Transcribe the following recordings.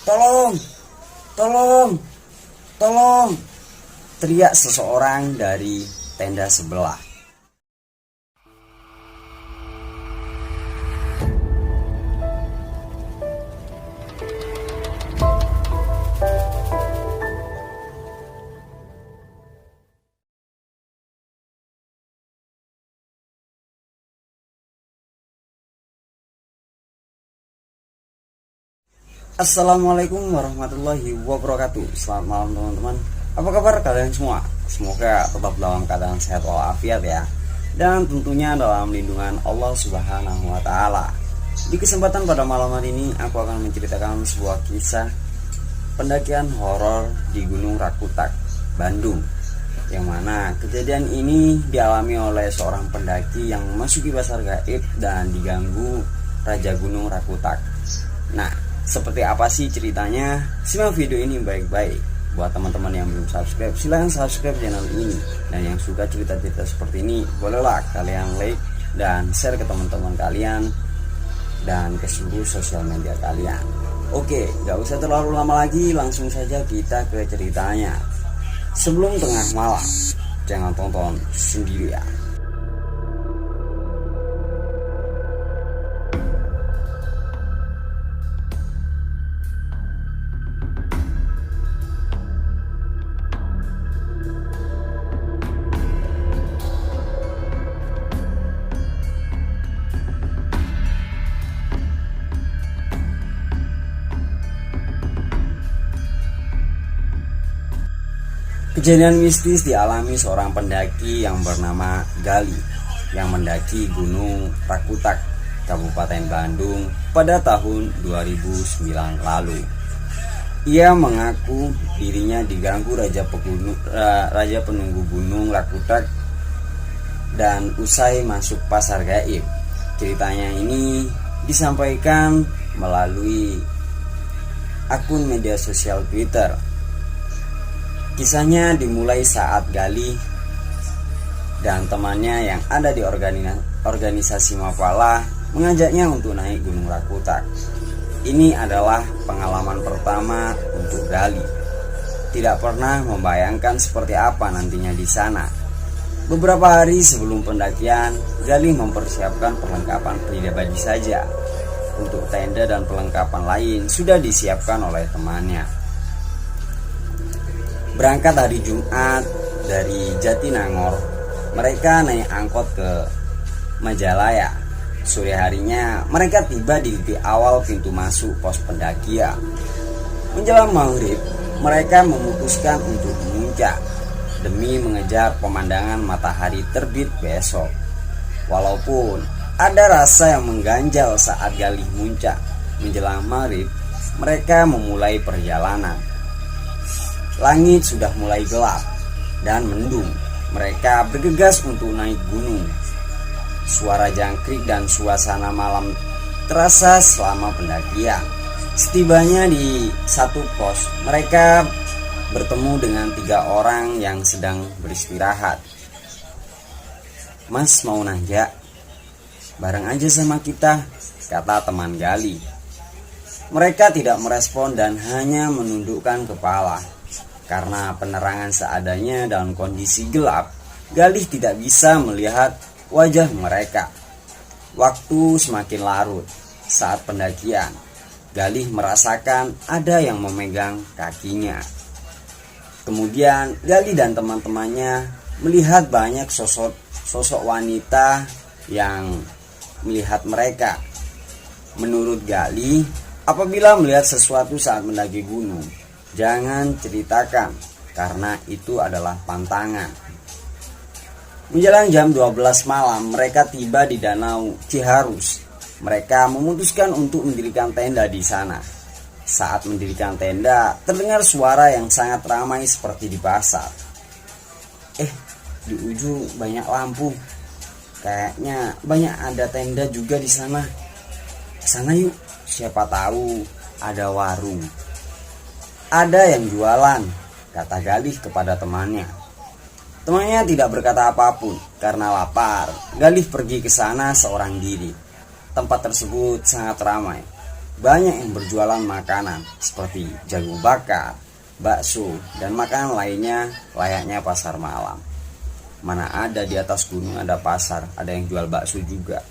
Tolong, tolong, tolong, teriak seseorang dari tenda sebelah. Assalamualaikum warahmatullahi wabarakatuh. Selamat malam teman-teman. Apa kabar kalian semua? Semoga tetap dalam keadaan sehat walafiat ya. Dan tentunya dalam lindungan Allah Subhanahu wa taala. Di kesempatan pada malam hari ini aku akan menceritakan sebuah kisah pendakian horor di Gunung Rakutak, Bandung. Yang mana kejadian ini dialami oleh seorang pendaki yang memasuki pasar gaib dan diganggu Raja Gunung Rakutak. Nah, seperti apa sih ceritanya? Simak video ini baik-baik. Buat teman-teman yang belum subscribe, silahkan subscribe channel ini. Dan yang suka cerita-cerita seperti ini, bolehlah kalian like dan share ke teman-teman kalian dan ke seluruh sosial media kalian. Oke, gak usah terlalu lama lagi, langsung saja kita ke ceritanya. Sebelum tengah malam, jangan tonton sendirian. Kejadian mistis dialami seorang pendaki yang bernama Gali yang mendaki Gunung Rakutak, Kabupaten Bandung pada tahun 2009 lalu. Ia mengaku dirinya diganggu Raja Penunggu Gunung Rakutak dan usai masuk pasar gaib. Ceritanya ini disampaikan melalui akun media sosial Twitter. Kisahnya dimulai saat Gali dan temannya yang ada di organisasi Mapala mengajaknya untuk naik Gunung Rakutak. Ini adalah pengalaman pertama untuk Gali. Tidak pernah membayangkan seperti apa nantinya di sana. Beberapa hari sebelum pendakian, Gali mempersiapkan perlengkapan pribadi saja. Untuk tenda dan perlengkapan lain sudah disiapkan oleh temannya. Berangkat hari Jumat dari Jatinangor, mereka naik angkot ke Majalaya. Sore harinya mereka tiba di titik awal pintu masuk pos pendakian. Menjelang maghrib, mereka memutuskan untuk memuncak demi mengejar pemandangan matahari terbit besok. Walaupun ada rasa yang mengganjal saat Gali muncak menjelang maghrib, mereka memulai perjalanan. Langit sudah mulai gelap dan mendung. Mereka bergegas untuk naik gunung. Suara jangkrik dan suasana malam terasa selama pendakian. Setibanya di satu pos, mereka bertemu dengan 3 orang yang sedang beristirahat. "Mas mau nanjak? Bareng aja sama kita," kata teman Gali. Mereka tidak merespon dan hanya menundukkan kepala. Karena penerangan seadanya dalam kondisi gelap, Gali tidak bisa melihat wajah mereka. Waktu semakin larut saat pendakian. Gali merasakan ada yang memegang kakinya. Kemudian Gali dan teman-temannya melihat banyak sosok wanita yang melihat mereka. Menurut Gali, apabila melihat sesuatu saat mendaki gunung, jangan ceritakan, karena itu adalah pantangan. Menjelang jam 12 malam, mereka tiba di Danau Ciharus. Mereka memutuskan untuk mendirikan tenda di sana. Saat mendirikan tenda, terdengar suara yang sangat ramai seperti di pasar. Di ujung banyak lampu. Kayaknya banyak ada tenda juga di sana. Kesana yuk, siapa tahu ada warung. Ada yang jualan, kata Galih kepada temannya. Temannya tidak berkata apapun karena lapar. Galih pergi ke sana seorang diri. Tempat tersebut sangat ramai. banyak yang berjualan makanan seperti jagung bakar, bakso, dan makanan lainnya layaknya pasar malam. Mana ada di atas gunung ada pasar, ada yang jual bakso juga.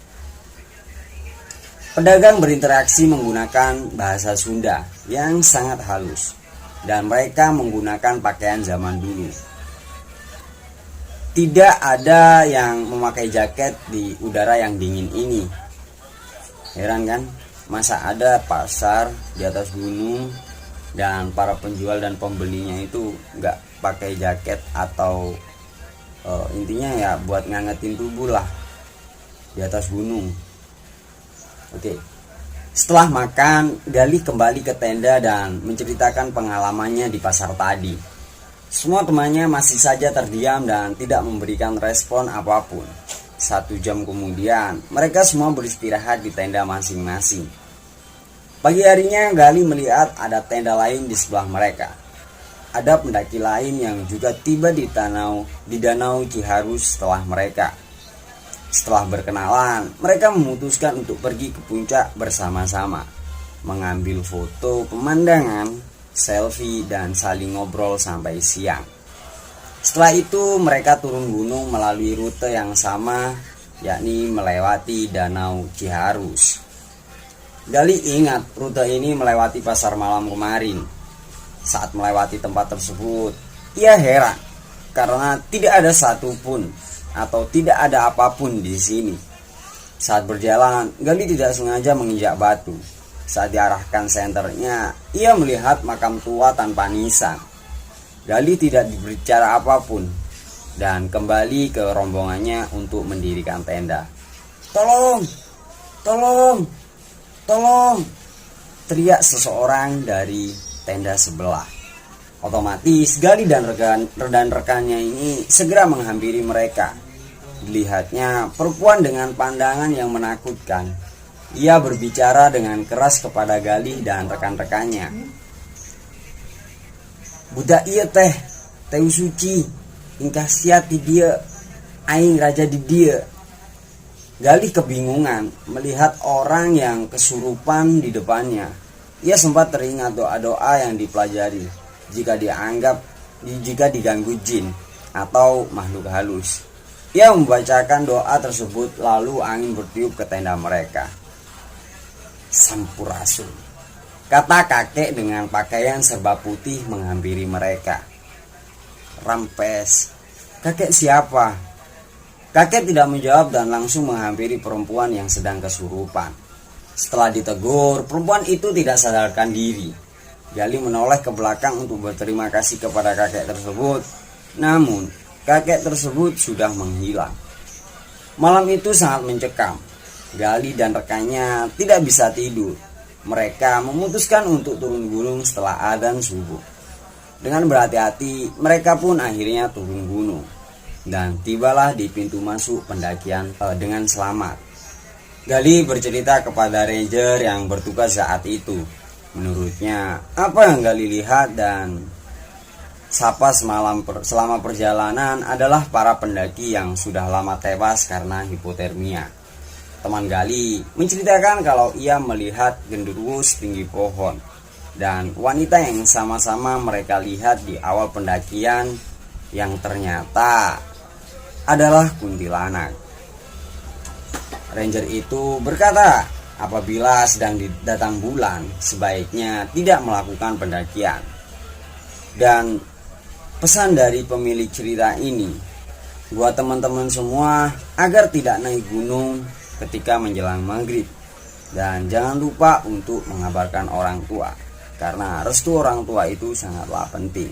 Pedagang berinteraksi menggunakan bahasa Sunda yang sangat halus, dan mereka menggunakan pakaian zaman dulu. Tidak ada yang memakai jaket di udara yang dingin ini. Heran kan? Masa ada pasar di atas gunung dan para penjual dan pembelinya itu nggak pakai jaket atau intinya ya buat ngangetin tubuh lah di atas gunung. Oke. Setelah makan, Gali kembali ke tenda dan menceritakan pengalamannya di pasar tadi. Semua temannya masih saja terdiam dan tidak memberikan respon apapun. 1 jam kemudian, mereka semua beristirahat di tenda masing-masing. Pagi harinya, Gali melihat ada tenda lain di sebelah mereka. Ada pendaki lain yang juga tiba di Danau Ciharus setelah mereka. Setelah berkenalan, mereka memutuskan untuk pergi ke puncak bersama-sama, mengambil foto pemandangan, selfie, dan saling ngobrol sampai siang. Setelah itu mereka turun gunung melalui rute yang sama, yakni melewati Danau Ciharus. Gali ingat rute ini melewati pasar malam kemarin. Saat melewati tempat tersebut, ia heran karena tidak ada satupun atau tidak ada apapun di sini. Saat berjalan, Gali tidak sengaja menginjak batu. Saat diarahkan senternya, ia melihat makam tua tanpa nisan. Gali tidak berbicara apapun dan kembali ke rombongannya untuk mendirikan tenda. "Tolong! Tolong! Tolong!" teriak seseorang dari tenda sebelah. Otomatis Gali dan rekan-rekannya ini segera menghampiri mereka. Dilihatnya perempuan dengan pandangan yang menakutkan. Ia berbicara dengan keras kepada Gali dan rekan-rekannya. "Budak iya teh suci, ingkah siat di dia, aing raja di dia." Gali kebingungan melihat orang yang kesurupan di depannya. Ia sempat teringat doa-doa yang dipelajari jika diganggu jin atau makhluk halus. Ia membacakan doa tersebut lalu angin bertiup ke tenda mereka. "Sampurasun," kata kakek dengan pakaian serba putih menghampiri mereka. "Rampes, kakek siapa?" Kakek tidak menjawab dan langsung menghampiri perempuan yang sedang kesurupan. Setelah ditegur, perempuan itu tidak sadarkan diri. Gali menoleh ke belakang untuk berterima kasih kepada kakek tersebut. Namun, kakek tersebut sudah menghilang. Malam itu sangat mencekam. Gali dan rekannya tidak bisa tidur. Mereka memutuskan untuk turun gunung setelah adzan subuh. Dengan berhati-hati, mereka pun akhirnya turun gunung dan tibalah di pintu masuk pendakian dengan selamat. Gali bercerita kepada ranger yang bertugas saat itu. Menurutnya, apa yang Gali lihat dan sapa selama perjalanan adalah para pendaki yang sudah lama tewas karena hipotermia. Teman Gali menceritakan kalau ia melihat genderuwo setinggi pohon dan wanita yang sama-sama mereka lihat di awal pendakian yang ternyata adalah kuntilanak. Ranger itu berkata, apabila sedang datang bulan, sebaiknya tidak melakukan pendakian. Dan pesan dari pemilik cerita ini buat teman-teman semua agar tidak naik gunung ketika menjelang maghrib. Dan jangan lupa untuk mengabarkan orang tua, karena restu orang tua itu sangatlah penting.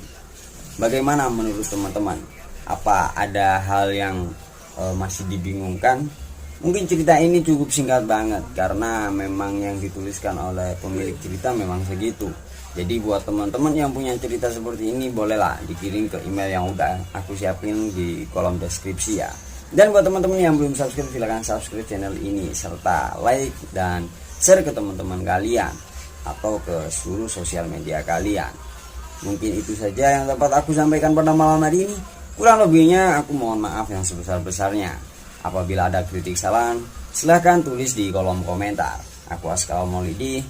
Bagaimana menurut teman-teman? Apa ada hal yang masih dibingungkan? Mungkin cerita ini cukup singkat banget karena memang yang dituliskan oleh pemilik cerita memang segitu. Jadi buat teman-teman yang punya cerita seperti ini, bolehlah dikirim ke email yang udah aku siapin di kolom deskripsi ya. Dan buat teman-teman yang belum subscribe, silahkan subscribe channel ini serta like dan share ke teman-teman kalian atau ke seluruh sosial media kalian. Mungkin itu saja yang dapat aku sampaikan pada malam hari ini. Kurang lebihnya aku mohon maaf yang sebesar-besarnya. Apabila ada kritik saran, silahkan tulis di kolom komentar. Aku Askal Maulidi.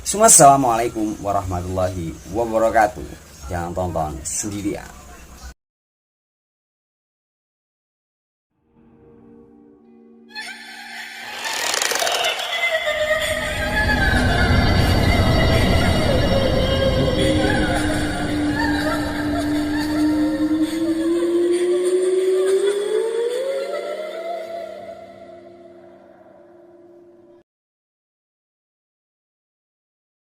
Assalamualaikum warahmatullahi wabarakatuh. Jangan tonton sendirian.